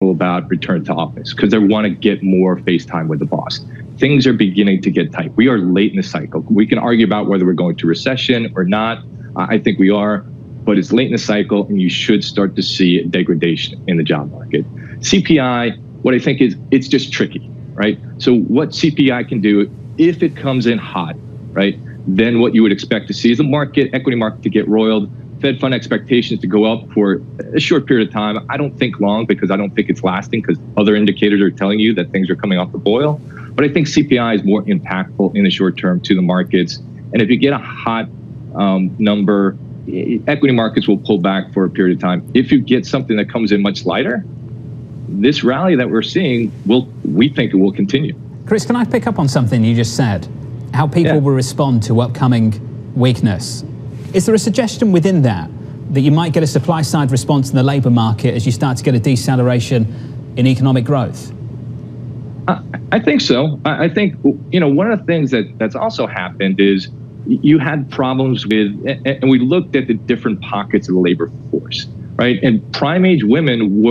skeptical about return to office because they want to get more face time with the boss. Things are beginning to get tight. We are late in the cycle. We can argue about whether we're going to recession or not. I think we are, but it's late in the cycle, and you should start to see degradation in the job market. CPI, what I think is, it's just tricky, right? So what CPI can do, if it comes in hot, right, then what you would expect to see is the market, equity market, to get roiled, Fed fund expectations to go up for a short period of time. I don't think long, because I don't think it's lasting, because other indicators are telling you that things are coming off the boil. But I think CPI is more impactful in the short term to the markets. And if you get a hot number, equity markets will pull back for a period of time. If you get something that comes in much lighter, this rally that we're seeing, we think it will continue. Chris, can I pick up on something you just said? How people will respond to upcoming weakness. Is there a suggestion within that you might get a supply side response in the labour market as you start to get a deceleration in economic growth? I think so. I think, one of the things that's also happened is you had problems with, and we looked at the different pockets of the labor force, right? And prime age women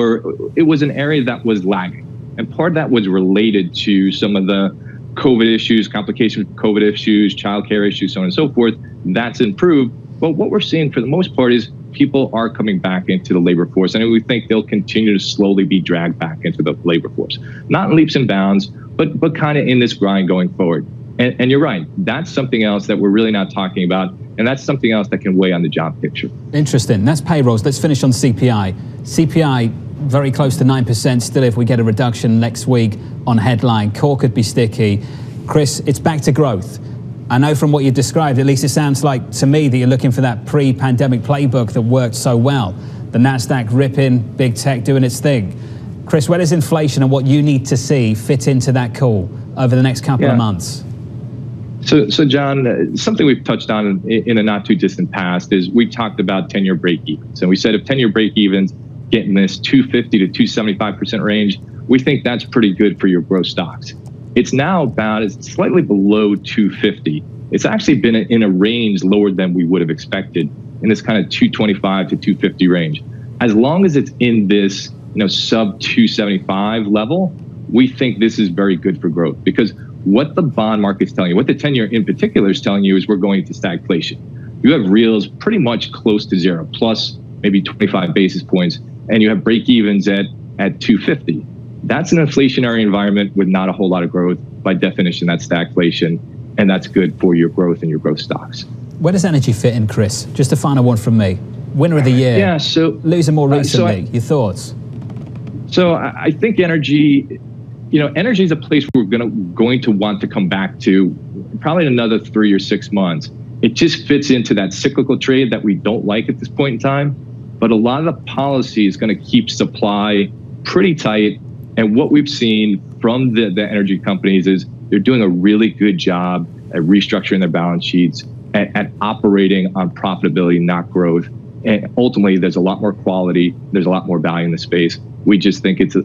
it was an area that was lagging. And part of that was related to some of the COVID issues, complications with COVID issues, childcare issues, so on and so forth. That's improved. But what we're seeing for the most part is people are coming back into the labor force, and we think they'll continue to slowly be dragged back into the labor force. Not in leaps and bounds, but kind of in this grind going forward. And you're right, that's something else that we're really not talking about, and that's something else that can weigh on the job picture. Interesting. That's payrolls. Let's finish on CPI. CPI very close to 9% still if we get a reduction next week on headline. Core could be sticky. Chris, it's back to growth. I know from what you described, at least it sounds like to me that you're looking for that pre-pandemic playbook that worked so well. The NASDAQ ripping, big tech doing its thing. Chris, where does inflation and what you need to see fit into that call over the next couple of months? So John, something we've touched on in a not too distant past is we talked about 10-year break-evens. And we said if 10-year break-evens get in this 250 to 275% range, we think that's pretty good for your growth stocks. It's now it's slightly below 250. It's actually been in a range lower than we would have expected, in this kind of 225 to 250 range. As long as it's in this, sub 275 level, we think this is very good for growth, because what the bond market's telling you, what the 10-year in particular is telling you, is we're going to stagflation. You have reals pretty much close to zero, plus maybe 25 basis points, and you have break-evens at 250. That's an inflationary environment with not a whole lot of growth. By definition, that's stagflation, and that's good for your growth and your growth stocks. Where does energy fit in, Chris? Just a final one from me. Winner of the year. Yeah, so losing more recently. Your thoughts? So I think energy, energy is a place we're going to want to come back to probably in another 3 or 6 months. It just fits into that cyclical trade that we don't like at this point in time. But a lot of the policy is going to keep supply pretty tight. And what we've seen from the energy companies is they're doing a really good job at restructuring their balance sheets, at operating on profitability, not growth. And ultimately, there's a lot more quality. There's a lot more value in the space. We just think it's a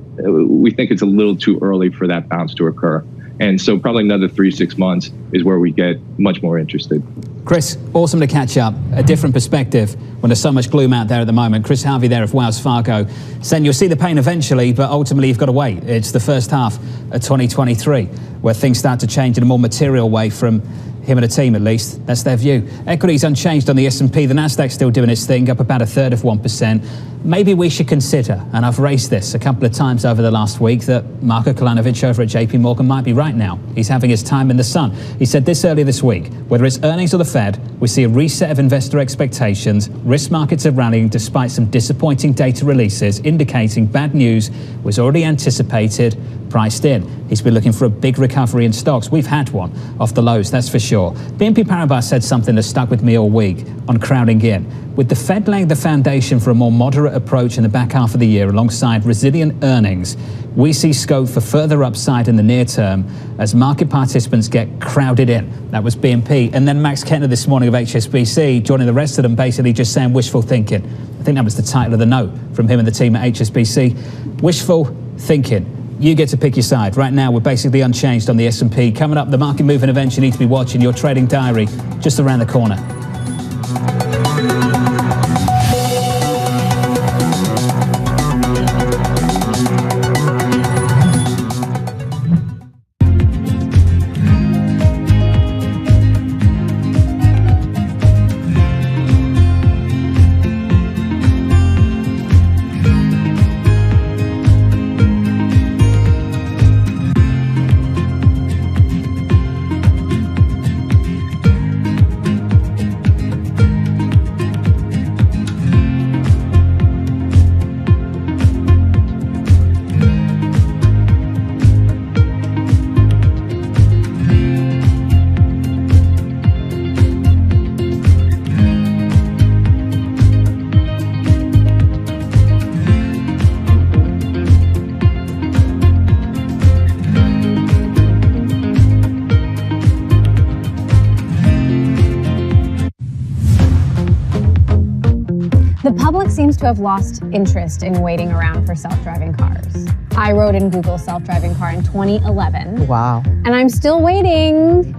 little too early for that bounce to occur. And so probably another 3 to 6 months is where we get much more interested. Chris, awesome to catch up. A different perspective when there's so much gloom out there at the moment. Chris Harvey there of Wells Fargo saying you'll see the pain eventually, but ultimately you've got to wait. It's the first half of 2023 where things start to change in a more material way from him and a team, at least. That's their view. Equities unchanged on the S&P. The NASDAQ still doing its thing, up about 1/3 of 1%. Maybe we should consider, and I've raised this a couple of times over the last week, that Marko Kolanovic over at JP Morgan might be right now. He's having his time in the sun. He said this earlier this week: whether it's earnings or the Fed, we see a reset of investor expectations. Risk markets are rallying despite some disappointing data releases, indicating bad news was already anticipated, priced in. He's been looking for a big recovery in stocks. We've had one off the lows, that's for sure. BNP Paribas said something that stuck with me all week on crowding in. With the Fed laying the foundation for a more moderate approach in the back half of the year alongside resilient earnings, we see scope for further upside in the near term as market participants get crowded in. That was BNP. And then Max Kettner this morning of HSBC joining the rest of them, basically just saying wishful thinking. I think that was the title of the note from him and the team at HSBC. Wishful thinking. You get to pick your side. Right now, we're basically unchanged on the S&P. Coming up, the market moving events you need to be watching. Your trading diary just around the corner. seems to have lost interest in waiting around for self-driving cars. I wrote in Google self-driving car in 2011. Wow. And I'm still waiting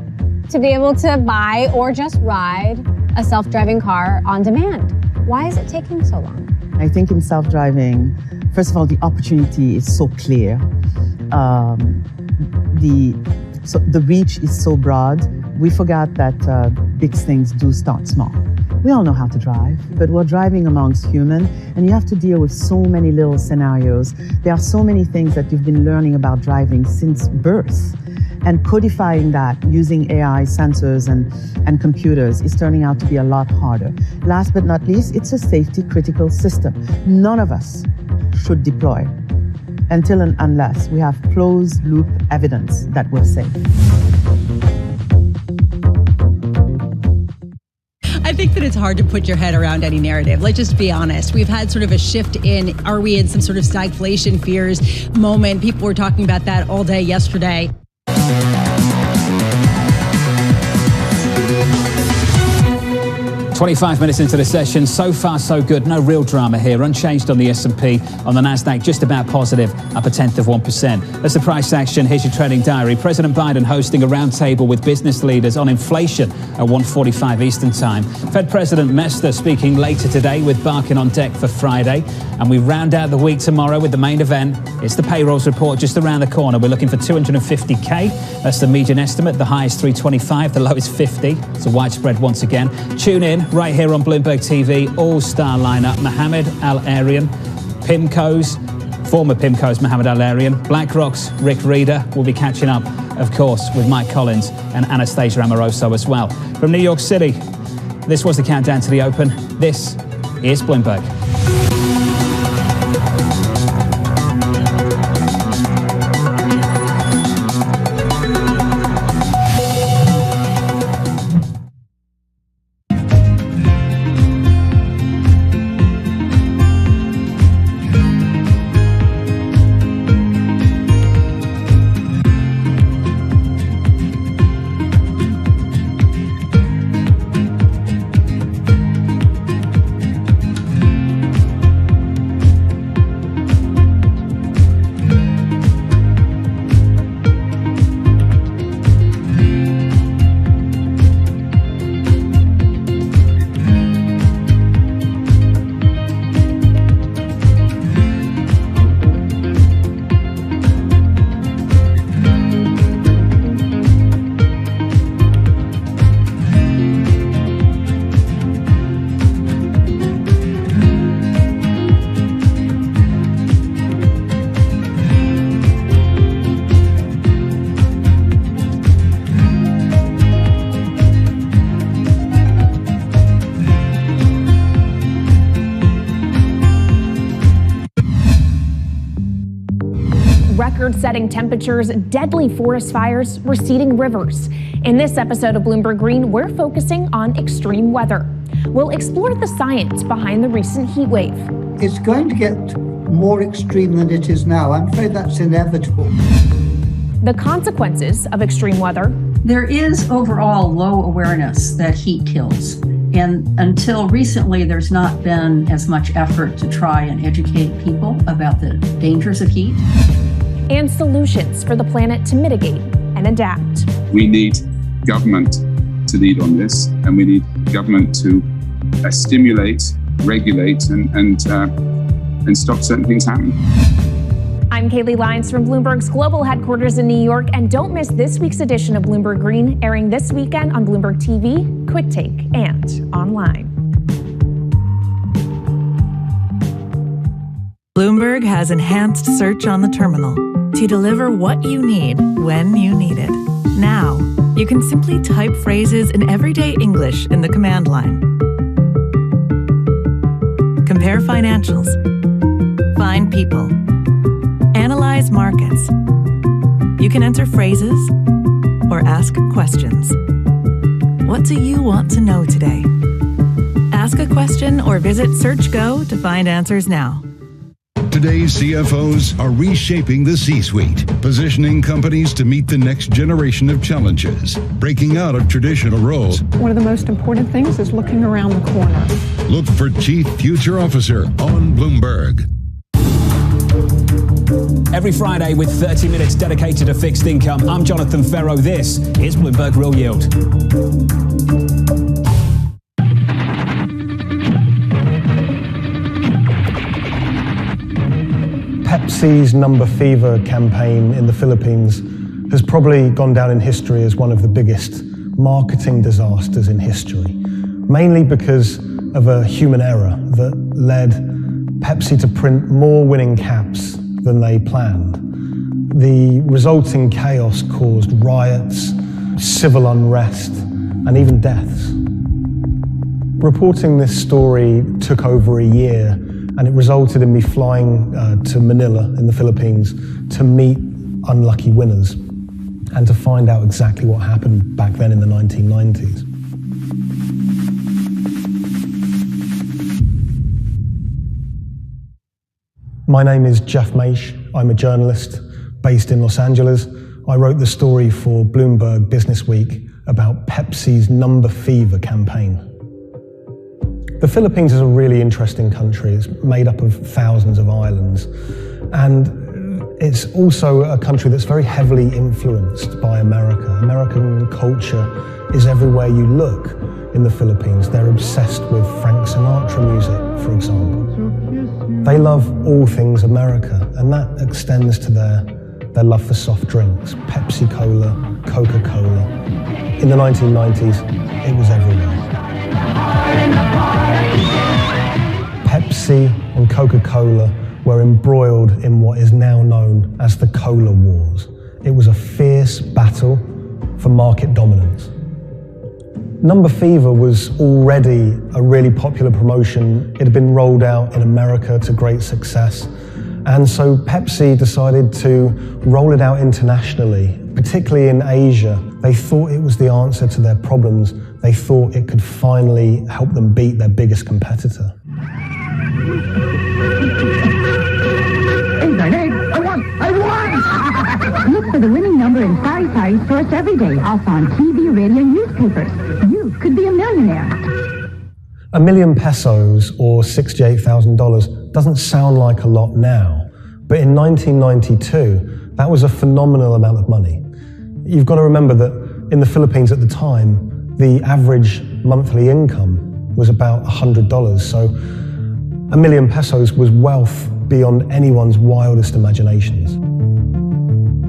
to be able to buy or just ride a self-driving car on demand. Why is it taking so long? I think in self-driving, first of all, the opportunity is so clear. The reach is so broad. We forgot that big things do start small. We all know how to drive, but we're driving amongst humans, and you have to deal with so many little scenarios. There are so many things that you've been learning about driving since birth. And codifying that using AI, sensors, and computers is turning out to be a lot harder. Last but not least, it's a safety critical system. None of us should deploy until and unless we have closed loop evidence that we're safe. I think that it's hard to put your head around any narrative. Let's just be honest. We've had sort of a shift in, are we in some sort of stagflation fears moment? People were talking about that all day yesterday. 25 minutes into the session, so far so good, no real drama here, unchanged on the S&P, on the Nasdaq just about positive, up 0.1%. That's the price action. Here's your trading diary. President Biden hosting a roundtable with business leaders on inflation at 1:45 Eastern Time. Fed President Mester speaking later today with Barkin on deck for Friday. And we round out the week tomorrow with the main event. It's the payrolls report just around the corner. We're looking for 250K. That's the median estimate. The high is 325, the low is 50. It's a widespread once again. Tune in right here on Bloomberg TV. All-star lineup. Mohammed Al-Arian, PIMCO's, former PIMCO's Mohammed Al-Arian, BlackRock's Rick Reeder. We'll be catching up, of course, with Mike Collins and Anastasia Amoroso as well. From New York City, this was the countdown to the open. This is Bloomberg. Record-setting temperatures, deadly forest fires, receding rivers. In this episode of Bloomberg Green, we're focusing on extreme weather. We'll explore the science behind the recent heat wave. It's going to get more extreme than it is now. I'm afraid that's inevitable. The consequences of extreme weather. There is overall low awareness that heat kills. And until recently, there's not been as much effort to try and educate people about the dangers of heat. And solutions for the planet to mitigate and adapt. We need government to lead on this, and we need government to stimulate, regulate, and stop certain things happening. I'm Kaylee Lyons from Bloomberg's global headquarters in New York, and don't miss this week's edition of Bloomberg Green, airing this weekend on Bloomberg TV, Quick Take, and online. Bloomberg has enhanced search on the terminal to deliver what you need when you need it. Now, you can simply type phrases in everyday English in the command line. Compare financials. Find people. Analyze markets. You can enter phrases or ask questions. What do you want to know today? Ask a question or visit SearchGo to find answers now. Today's CFOs are reshaping the C-suite, positioning companies to meet the next generation of challenges, breaking out of traditional roles. One of the most important things is looking around the corner. Look for Chief Future Officer on Bloomberg. Every Friday with 30 minutes dedicated to fixed income, I'm Jonathan Ferro. This is Bloomberg Real Yield. Pepsi's Number Fever campaign in the Philippines has probably gone down in history as one of the biggest marketing disasters in history, mainly because of a human error that led Pepsi to print more winning caps than they planned. The resulting chaos caused riots, civil unrest, and even deaths. Reporting this story took over a year, and it resulted in me flying to Manila in the Philippines to meet unlucky winners and to find out exactly what happened back then in the 1990s. My name is Jeff Maish. I'm a journalist based in Los Angeles. I wrote the story for Bloomberg Business Week about Pepsi's Number Fever campaign. The Philippines is a really interesting country. It's made up of thousands of islands, and it's also a country that's very heavily influenced by America. American culture is everywhere you look in the Philippines. They're obsessed with Frank Sinatra music, for example. They love all things America, and that extends to their love for soft drinks, Pepsi Cola, Coca-Cola. In the 1990s, it was everywhere. Pepsi and Coca-Cola were embroiled in what is now known as the Cola Wars. It was a fierce battle for market dominance. Number Fever was already a really popular promotion. It had been rolled out in America to great success. And so Pepsi decided to roll it out internationally, particularly in Asia. They thought it was the answer to their problems. They thought it could finally help them beat their biggest competitor. I won! Look for the winning number in Sari stores every day, also on TV, radio, and newspapers. You could be a millionaire. $1 million pesos, or $68,000, doesn't sound like a lot now, but in 1992, that was a phenomenal amount of money. You've got to remember that in the Philippines at the time, the average monthly income was about $100, so $1 million pesos was wealth beyond anyone's wildest imaginations.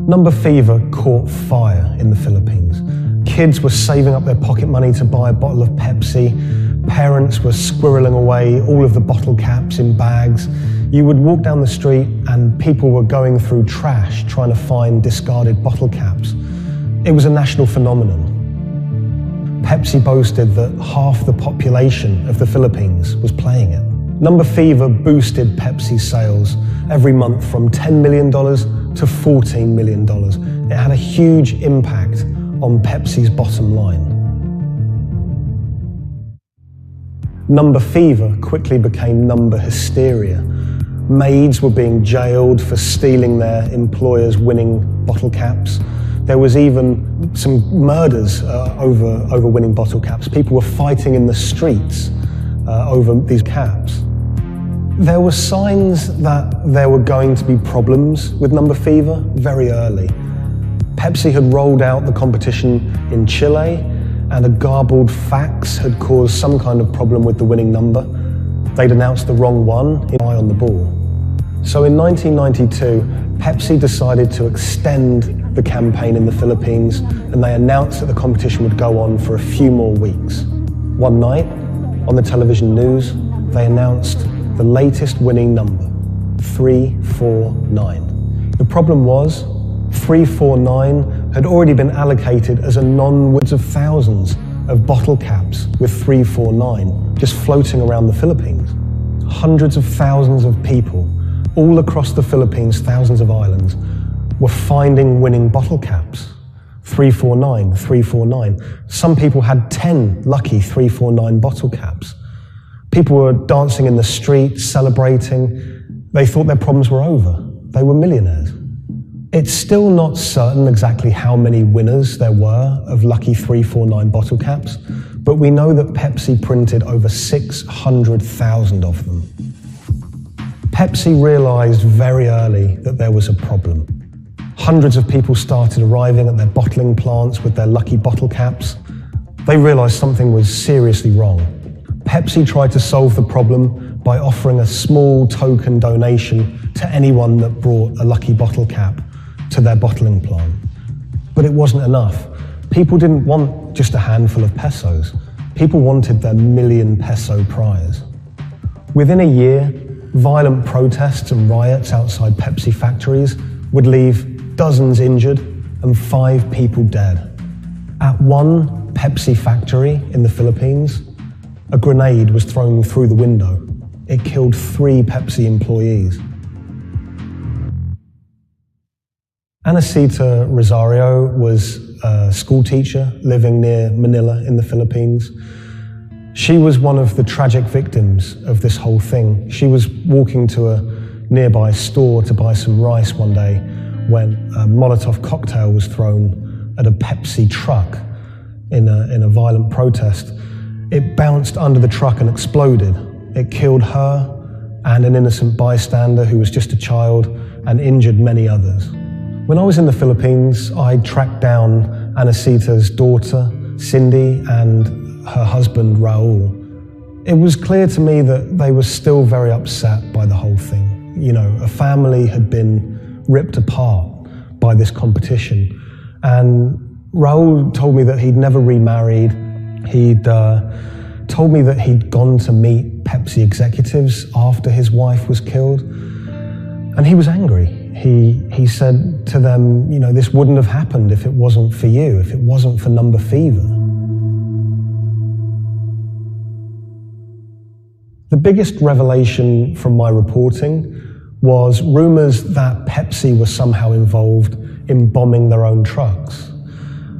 Number Fever caught fire in the Philippines. Kids were saving up their pocket money to buy a bottle of Pepsi. Parents were squirreling away all of the bottle caps in bags. You would walk down the street and people were going through trash trying to find discarded bottle caps. It was a national phenomenon. Pepsi boasted that half the population of the Philippines was playing it. Number Fever boosted Pepsi's sales every month from $10 million to $14 million. It had a huge impact on Pepsi's bottom line. Number Fever quickly became number hysteria. Maids were being jailed for stealing their employers' winning bottle caps. There was even some murders over winning bottle caps. People were fighting in the streets over these caps. There were signs that there were going to be problems with Number Fever very early. Pepsi had rolled out the competition in Chile, and a garbled fax had caused some kind of problem with the winning number. They'd announced the wrong one, eye on the ball. So in 1992, Pepsi decided to extend the campaign in the Philippines, and they announced that the competition would go on for a few more weeks. One night, on the television news, they announced the latest winning number, 349. The problem was, 349 had already been allocated as a non-wins of thousands of bottle caps with 349 just floating around the Philippines. Hundreds of thousands of people all across the Philippines, thousands of islands, were finding winning bottle caps. 349, 349. Some people had 10 lucky 349 bottle caps. People were dancing in the street, celebrating. They thought their problems were over. They were millionaires. It's still not certain exactly how many winners there were of Lucky 349 bottle caps, but we know that Pepsi printed over 600,000 of them. Pepsi realized very early that there was a problem. Hundreds of people started arriving at their bottling plants with their Lucky bottle caps. They realized something was seriously wrong. Pepsi tried to solve the problem by offering a small token donation to anyone that brought a Lucky bottle cap to their bottling plant. But it wasn't enough. People didn't want just a handful of pesos. People wanted their million peso prize. Within a year, violent protests and riots outside Pepsi factories would leave dozens injured and 5 people dead. At one Pepsi factory in the Philippines, a grenade was thrown through the window. It killed 3 Pepsi employees. Anacita Rosario was a school teacher living near Manila in the Philippines. She was one of the tragic victims of this whole thing. She was walking to a nearby store to buy some rice one day when a Molotov cocktail was thrown at a Pepsi truck in a violent protest. It bounced under the truck and exploded. It killed her and an innocent bystander who was just a child and injured many others. When I was in the Philippines, I tracked down Anacita's daughter, Cindy, and her husband, Raul. It was clear to me that they were still very upset by the whole thing. You know, a family had been ripped apart by this competition. And Raul told me that he'd never remarried. He'd told me that he'd gone to meet Pepsi executives after his wife was killed. And he was angry. He said to them, you know, this wouldn't have happened if it wasn't for you, if it wasn't for Number Fever. The biggest revelation from my reporting was rumors that Pepsi was somehow involved in bombing their own trucks.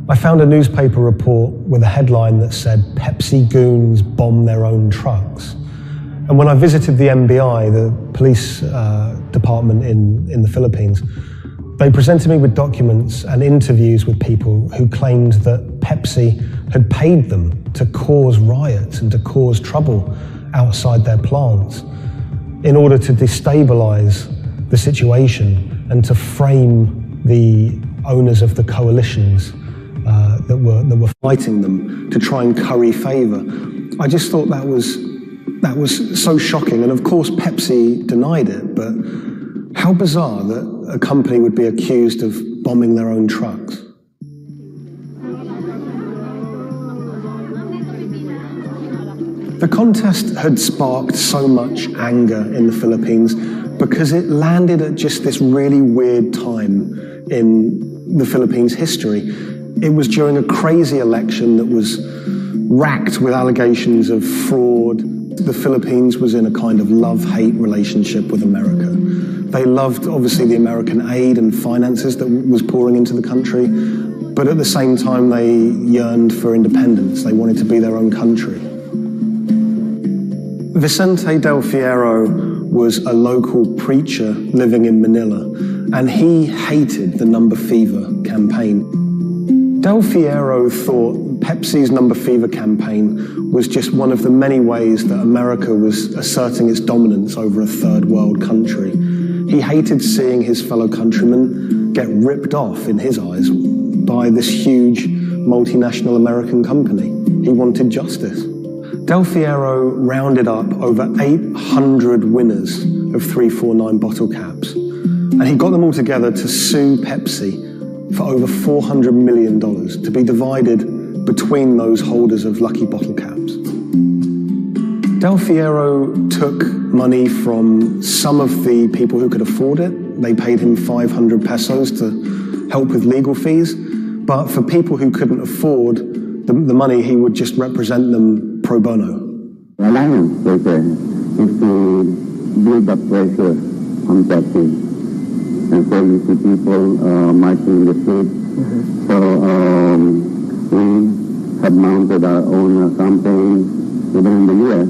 I found a newspaper report with a headline that said, "Pepsi goons bomb their own trucks." And when I visited the NBI, the police department in the Philippines, they presented me with documents and interviews with people who claimed that Pepsi had paid them to cause riots and to cause trouble outside their plants in order to destabilize the situation and to frame the owners of the coalitions that were fighting them to try and curry favor. I just thought that was so shocking, and of course Pepsi denied it, but how bizarre that a company would be accused of bombing their own trucks. The contest had sparked so much anger in the Philippines because it landed at just this really weird time in the Philippines' history. It was during a crazy election that was racked with allegations of fraud. The Philippines was in a kind of love-hate relationship with America. They loved, obviously, the American aid and finances that was pouring into the country, but at the same time, they yearned for independence. They wanted to be their own country. Vicente Del Fierro was a local preacher living in Manila, and he hated the Number Fever campaign. Del Fierro thought Pepsi's Number Fever campaign was just one of the many ways that America was asserting its dominance over a third world country. He hated seeing his fellow countrymen get ripped off, in his eyes, by this huge multinational American company. He wanted justice. Del Fierro rounded up over 800 winners of 349 bottle caps, and he got them all together to sue Pepsi for over $400 million to be divided between those holders of Lucky bottle caps. Del Fierro took money from some of the people who could afford it. They paid him 500 pesos to help with legal fees, but for people who couldn't afford the money, he would just represent them pro bono. The alliance paper is to build up pressure on Pepsi. And so you see people marching in the streets. So we have mounted our own campaign even in the U.S.